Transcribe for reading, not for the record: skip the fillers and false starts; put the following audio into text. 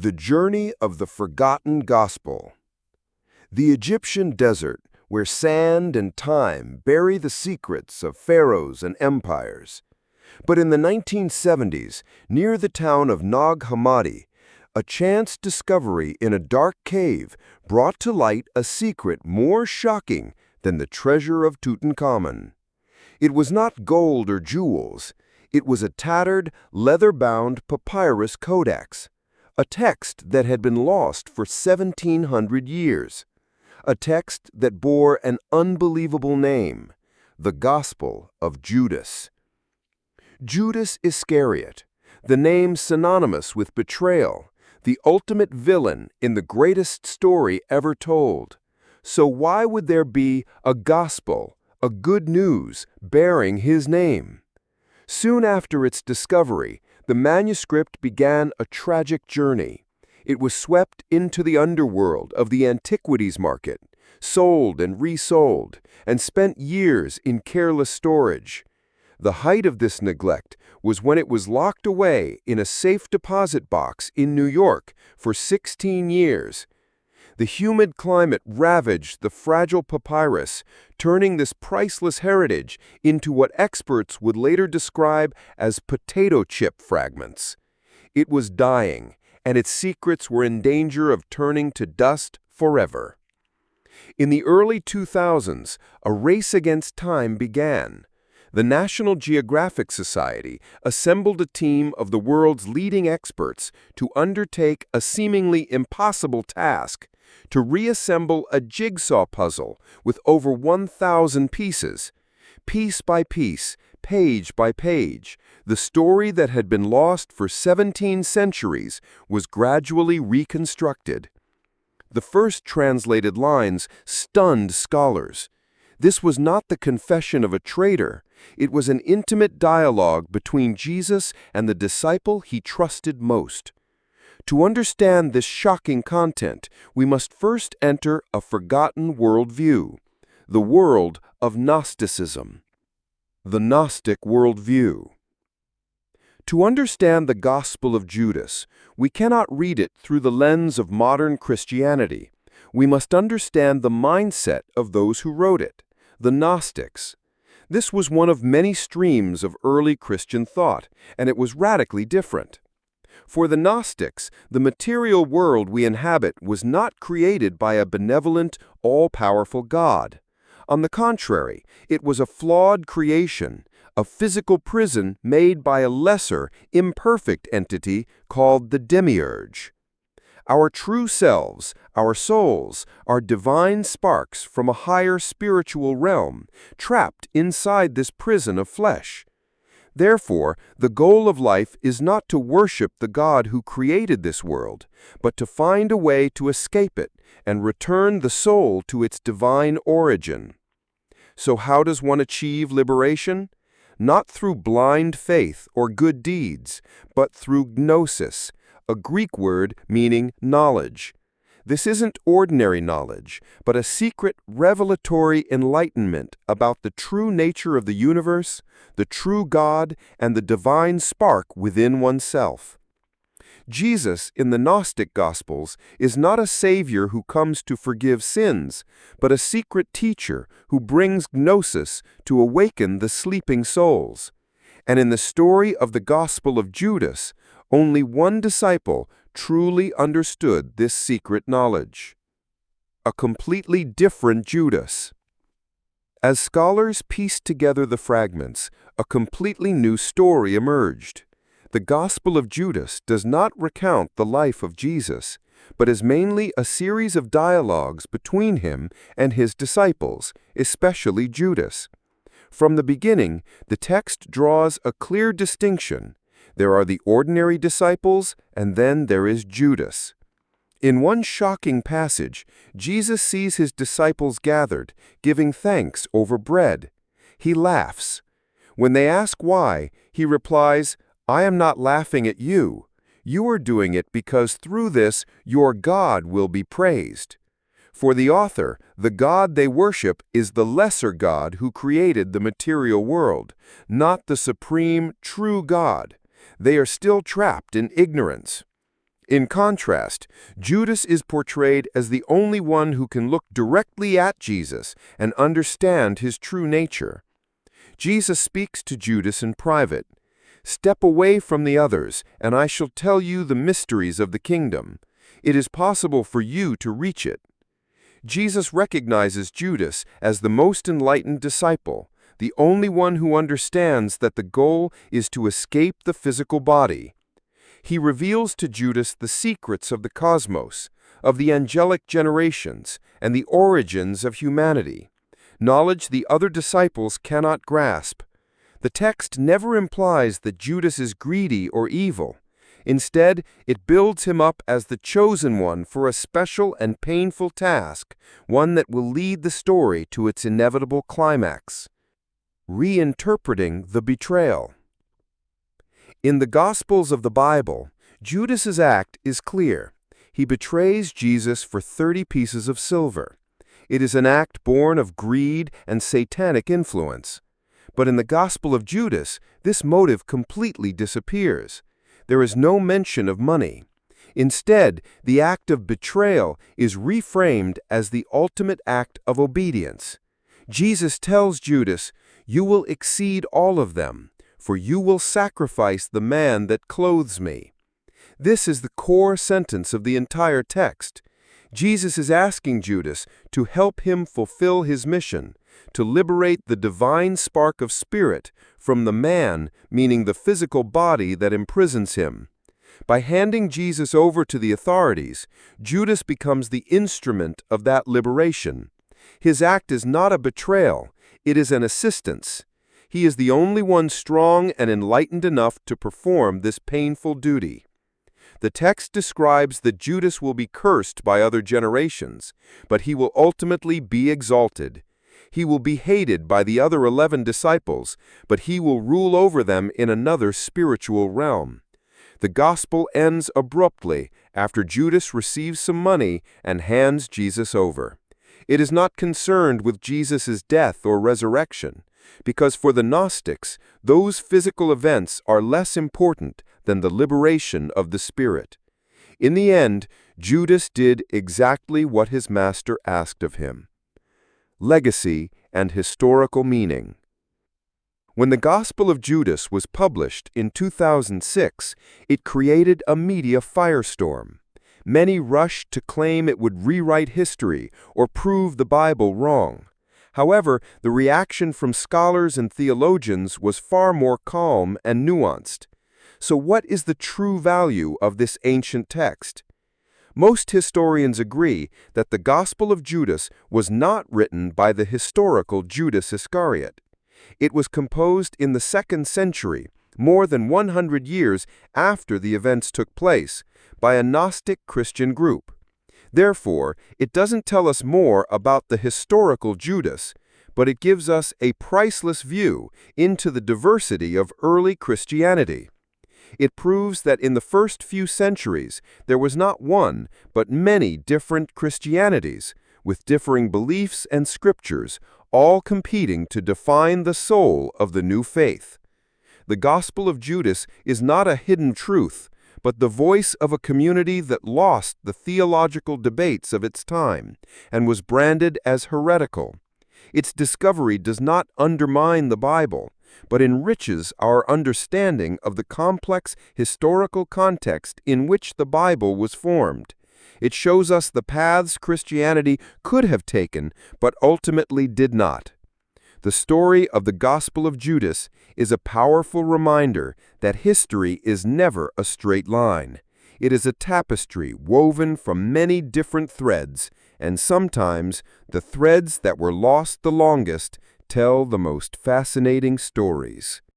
The Journey of the Forgotten Gospel. The Egyptian desert, where sand and time bury the secrets of pharaohs and empires. But in the 1970s, near the town of Hammadi, a chance discovery in a dark cave brought to light a secret more shocking than the treasure of Tutankhamun. It was not gold or jewels. It was a tattered, leather-bound papyrus codex, a text that had been lost for 1,700 years, a text that bore an unbelievable name, the Gospel of Judas. Judas Iscariot, the name synonymous with betrayal, the ultimate villain in the greatest story ever told. So why would there be a gospel, a good news, bearing his name? Soon after its discovery, the manuscript began a tragic journey. It was swept into the underworld of the antiquities market, sold and resold, and spent years in careless storage. The height of this neglect was when it was locked away in a safe deposit box in New York for 16 years. The humid climate ravaged the fragile papyrus, turning this priceless heritage into what experts would later describe as potato chip fragments. It was dying, and its secrets were in danger of turning to dust forever. In the early 2000s, a race against time began. The National Geographic Society assembled a team of the world's leading experts to undertake a seemingly impossible task: to reassemble a jigsaw puzzle with over 1,000 pieces. Piece by piece, page by page, the story that had been lost for 17 centuries was gradually reconstructed. The first translated lines stunned scholars. This was not the confession of a traitor. It was an intimate dialogue between Jesus and the disciple he trusted most. To understand this shocking content, we must first enter a forgotten worldview, the world of Gnosticism. The Gnostic worldview. To understand the Gospel of Judas, we cannot read it through the lens of modern Christianity. We must understand the mindset of those who wrote it, the Gnostics. This was one of many streams of early Christian thought, and it was radically different. For the Gnostics, the material world we inhabit was not created by a benevolent, all-powerful God. On the contrary, it was a flawed creation, a physical prison made by a lesser, imperfect entity called the demiurge. Our true selves, our souls, are divine sparks from a higher spiritual realm, trapped inside this prison of flesh. Therefore, the goal of life is not to worship the God who created this world, but to find a way to escape it and return the soul to its divine origin. So how does one achieve liberation? Not through blind faith or good deeds, but through gnosis, a Greek word meaning knowledge. This isn't ordinary knowledge, but a secret revelatory enlightenment about the true nature of the universe, the true God, and the divine spark within oneself. Jesus in the Gnostic Gospels is not a savior who comes to forgive sins, but a secret teacher who brings gnosis to awaken the sleeping souls. And in the story of the Gospel of Judas, only one disciple truly understood this secret knowledge. A completely different Judas. As scholars pieced together the fragments, a completely new story emerged. The Gospel of Judas does not recount the life of Jesus, but is mainly a series of dialogues between him and his disciples, especially Judas. From the beginning, the text draws a clear distinction. There are the ordinary disciples, and then there is Judas. In one shocking passage, Jesus sees his disciples gathered, giving thanks over bread. He laughs. When they ask why, he replies, "I am not laughing at you. You are doing it because through this your God will be praised." For the author, the God they worship is the lesser God who created the material world, not the supreme, true God. They are still trapped in ignorance. In contrast, Judas is portrayed as the only one who can look directly at Jesus and understand his true nature. Jesus speaks to Judas in private. "Step away from the others, and I shall tell you the mysteries of the kingdom. It is possible for you to reach it." Jesus recognizes Judas as the most enlightened disciple, the only one who understands that the goal is to escape the physical body. He reveals to Judas the secrets of the cosmos, of the angelic generations, and the origins of humanity, knowledge the other disciples cannot grasp. The text never implies that Judas is greedy or evil. Instead, it builds him up as the chosen one for a special and painful task, one that will lead the story to its inevitable climax. Reinterpreting the betrayal. In the Gospels of the Bible, Judas's act is clear. He betrays Jesus for 30 pieces of silver. It is an act born of greed and satanic influence. But in the Gospel of Judas, this motive completely disappears. There is no mention of money. Instead, the act of betrayal is reframed as the ultimate act of obedience. Jesus tells Judas, "You will exceed all of them, for you will sacrifice the man that clothes me." This is the core sentence of the entire text. Jesus is asking Judas to help him fulfill his mission, to liberate the divine spark of spirit from the man, meaning the physical body that imprisons him. By handing Jesus over to the authorities, Judas becomes the instrument of that liberation. His act is not a betrayal, it is an assistance. He is the only one strong and enlightened enough to perform this painful duty. The text describes that Judas will be cursed by other generations, but he will ultimately be exalted. He will be hated by the other 11 disciples, but he will rule over them in another spiritual realm. The gospel ends abruptly after Judas receives some money and hands Jesus over. It is not concerned with Jesus' death or resurrection, because for the Gnostics, those physical events are less important than the liberation of the spirit. In the end, Judas did exactly what his master asked of him. Legacy and historical meaning. When the Gospel of Judas was published in 2006, it created a media firestorm. Many rushed to claim it would rewrite history or prove the Bible wrong. However, the reaction from scholars and theologians was far more calm and nuanced. So what is the true value of this ancient text? Most historians agree that the Gospel of Judas was not written by the historical Judas Iscariot. It was composed in the 2nd century, more than 100 years after the events took place, by a Gnostic Christian group. Therefore, it doesn't tell us more about the historical Judas, but it gives us a priceless view into the diversity of early Christianity. It proves that in the first few centuries, there was not one, but many different Christianities, with differing beliefs and scriptures, all competing to define the soul of the new faith. The Gospel of Judas is not a hidden truth, but the voice of a community that lost the theological debates of its time and was branded as heretical. Its discovery does not undermine the Bible, but enriches our understanding of the complex historical context in which the Bible was formed. It shows us the paths Christianity could have taken, but ultimately did not. The story of the Gospel of Judas is a powerful reminder that history is never a straight line. It is a tapestry woven from many different threads, and sometimes the threads that were lost the longest tell the most fascinating stories.